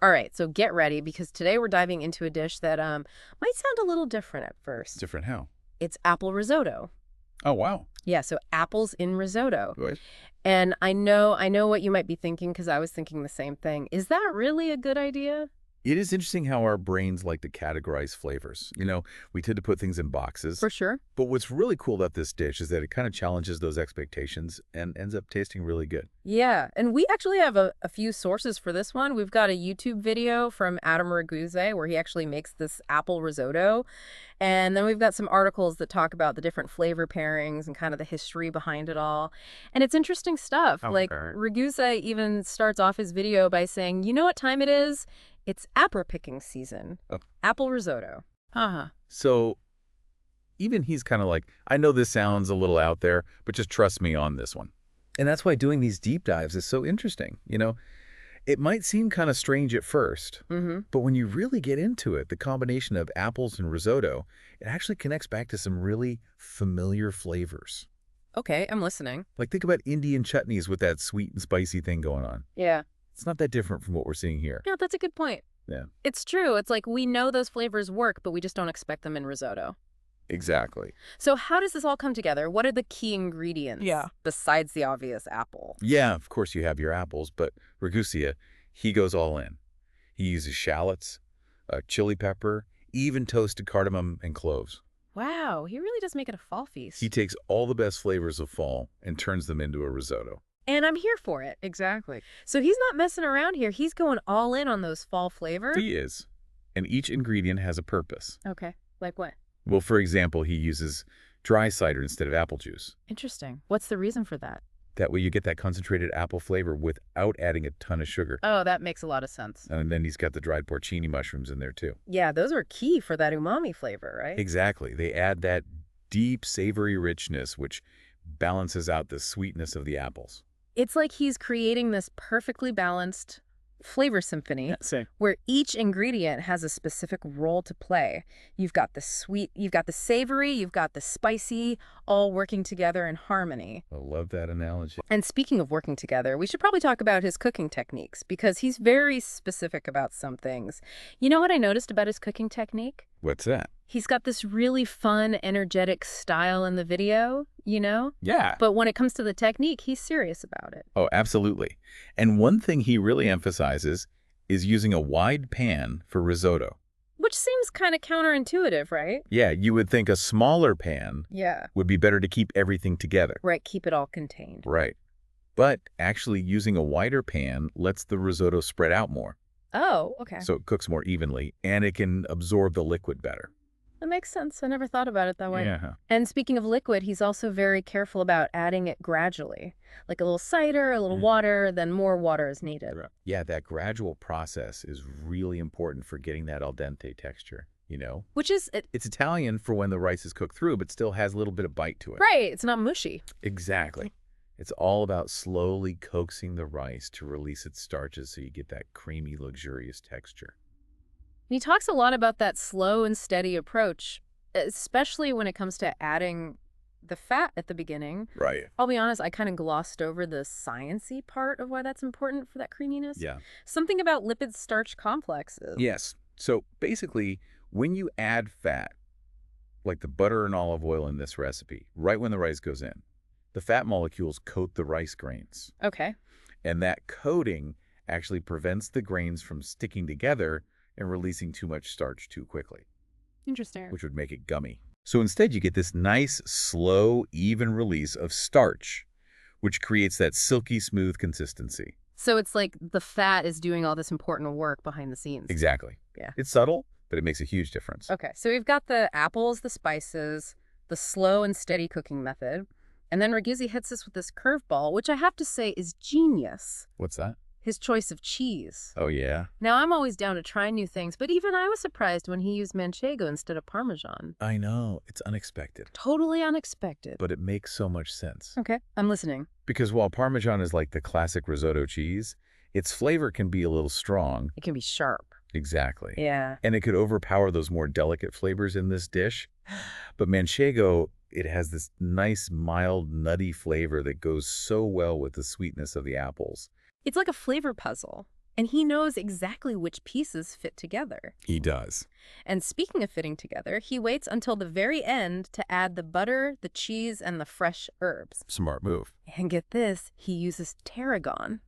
All right, so get ready because today we're diving into a dish that might sound a little different at first. Different how? It's apple risotto. Oh, wow. Yeah, so apples in risotto. Right. And I know what you might be thinking because I was thinking the same thing. Is that really a good idea? It is interesting how our brains like to categorize flavors. We tend to put things in boxes. For sure. But what's really cool about this dish is that it kind of challenges those expectations and ends up tasting really good. Yeah, and we actually have a few sources for this one. We've got a YouTube video from Adam Raguse where he actually makes this apple risotto. And then we've got some articles that talk about the different flavor pairings and kind of the history behind it all. And it's interesting stuff. Like Okay. Raguse even starts off his video by saying, you know what time it is? It's apple picking season. Oh. Apple risotto. Uh-huh. So even he's kind of like, I know this sounds a little out there, but just trust me on this one. And that's why doing these deep dives is so interesting. It might seem kind of strange at first, but when you really get into it, the combination of apples and risotto, it actually connects back to some really familiar flavors. Okay, I'm listening. Like think about Indian chutneys with that sweet and spicy thing going on. Yeah. It's not that different from what we're seeing here. Yeah, that's a good point. Yeah. It's true. It's like we know those flavors work, but we just don't expect them in risotto. Exactly. So how does this all come together? What are the key ingredients? Yeah. Besides the obvious apple. Yeah, of course you have your apples, but Ragusa, he goes all in. He uses shallots, chili pepper, even toasted cardamom and cloves. Wow, he really does make it a fall feast. He takes all the best flavors of fall and turns them into a risotto. And I'm here for it. Exactly. So he's not messing around here. He's going all in on those fall flavors. He is. And each ingredient has a purpose. Okay. Like what? Well, for example, he uses dry cider instead of apple juice. Interesting. What's the reason for that? That way you get that concentrated apple flavor without adding a ton of sugar. Oh, that makes a lot of sense. And then he's got the dried porcini mushrooms in there too. Yeah, those are key for that umami flavor, right? Exactly. They add that deep, savory richness, which balances out the sweetness of the apples. It's like he's creating this perfectly balanced flavor symphony where each ingredient has a specific role to play. You've got the sweet, you've got the savory, you've got the spicy, all working together in harmony. I love that analogy. And speaking of working together, we should probably talk about his cooking techniques because he's very specific about some things. You know what I noticed about his cooking technique? What's that? He's got this really fun, energetic style in the video, Yeah. But when it comes to the technique, he's serious about it. Oh, absolutely. And one thing he really emphasizes is using a wide pan for risotto. Which seems kind of counterintuitive, right? Yeah, you would think a smaller pan Yeah. would be better to keep everything together. Right, keep it all contained. Right. But actually using a wider pan lets the risotto spread out more. Oh, okay. So it cooks more evenly and it can absorb the liquid better. That makes sense. I never thought about it that way. Yeah. And speaking of liquid, he's also very careful about adding it gradually. Like a little cider, a little water, then more water is needed. Yeah, that gradual process is really important for getting that al dente texture, Which is, It's Italian for when the rice is cooked through, but still has a little bit of bite to it. right, it's not mushy. Exactly. It's all about slowly coaxing the rice to release its starches so you get that creamy, luxurious texture. He talks a lot about that slow and steady approach, especially when it comes to adding the fat at the beginning. Right. I'll be honest, I kind of glossed over the science-y part of why that's important for that creaminess. Yeah. Something about lipid-starch complexes. Yes. So basically, when you add fat, like the butter and olive oil in this recipe, right when the rice goes in, the fat molecules coat the rice grains. Okay. And that coating actually prevents the grains from sticking together and releasing too much starch too quickly, Interesting. which would make it gummy. So instead, you get this nice, slow, even release of starch, which creates that silky smooth consistency. So it's like the fat is doing all this important work behind the scenes. Exactly. Yeah. It's subtle, but it makes a huge difference. Okay, so we've got the apples, the spices, the slow and steady cooking method, and then Raguse hits us with this curveball, which I have to say is genius. What's that? His choice of cheese. Oh, yeah? Now, I'm always down to try new things, but even I was surprised when he used manchego instead of Parmesan. I know. It's unexpected, Totally unexpected. but it makes so much sense. Okay, I'm listening. Because while Parmesan is like the classic risotto cheese, its flavor can be a little strong. It can be sharp. Exactly. Yeah. And it could overpower those more delicate flavors in this dish. But manchego, it has this nice, mild, nutty flavor that goes so well with the sweetness of the apples. It's like a flavor puzzle. And he knows exactly which pieces fit together. He does. And speaking of fitting together, he waits until the very end to add the butter, the cheese, and the fresh herbs. Smart move. And get this, he uses tarragon,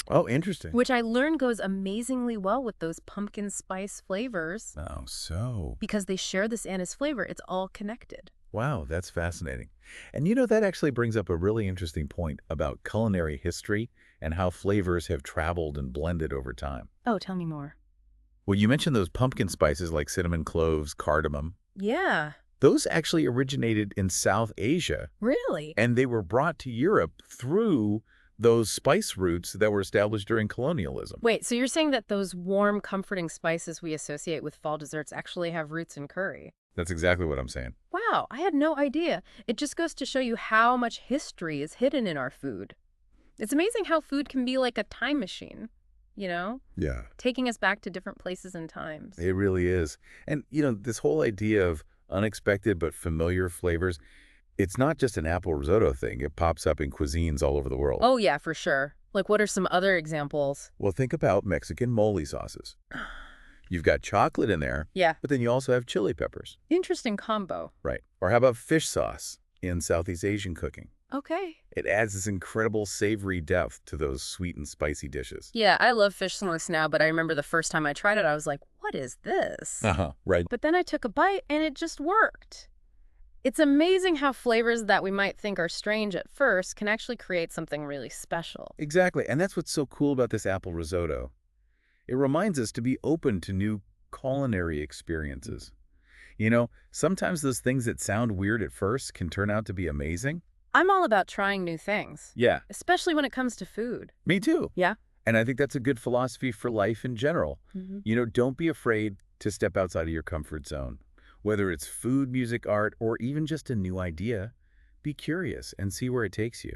Oh, interesting. which I learned goes amazingly well with those pumpkin spice flavors Oh, so. because they share this anise flavor. It's all connected. Wow, that's fascinating. And that actually brings up a really interesting point about culinary history and how flavors have traveled and blended over time. Oh, tell me more. Well, you mentioned those pumpkin spices like cinnamon, cloves, cardamom. Yeah, Those actually originated in South Asia, really? and they were brought to Europe through those spice routes that were established during colonialism. Wait, so you're saying that those warm, comforting spices we associate with fall desserts actually have roots in curry? That's exactly what I'm saying. Wow, I had no idea. It just goes to show you how much history is hidden in our food. It's amazing how food can be like a time machine, Yeah. taking us back to different places and times. It really is. And, this whole idea of unexpected but familiar flavors, it's not just an apple risotto thing. It pops up in cuisines all over the world. Oh, yeah, for sure. Like, what are some other examples? Well, think about Mexican mole sauces. You've got chocolate in there, Yeah, but then you also have chili peppers. interesting combo. Right. Or how about fish sauce in Southeast Asian cooking? Okay. It adds this incredible savory depth to those sweet and spicy dishes. Yeah, I love fish sauce now, but I remember the first time I tried it, I was like, what is this? Uh-huh. Right. But then I took a bite and it just worked. It's amazing how flavors that we might think are strange at first can actually create something really special. Exactly. And that's what's so cool about this apple risotto. It reminds us to be open to new culinary experiences. Sometimes those things that sound weird at first can turn out to be amazing. I'm all about trying new things, Yeah, especially when it comes to food. me too. Yeah? And I think that's a good philosophy for life in general. Hmm. Don't be afraid to step outside of your comfort zone. Whether it's food, music, art, or even just a new idea, be curious and see where it takes you.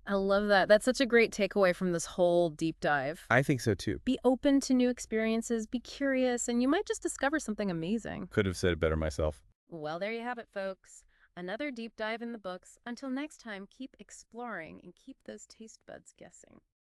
I love that. That's such a great takeaway from this whole deep dive. I think so too. Be open to new experiences, be curious, and you might just discover something amazing. Could have said it better myself. Well, there you have it, folks. Another deep dive in the books. Until next time, keep exploring and keep those taste buds guessing.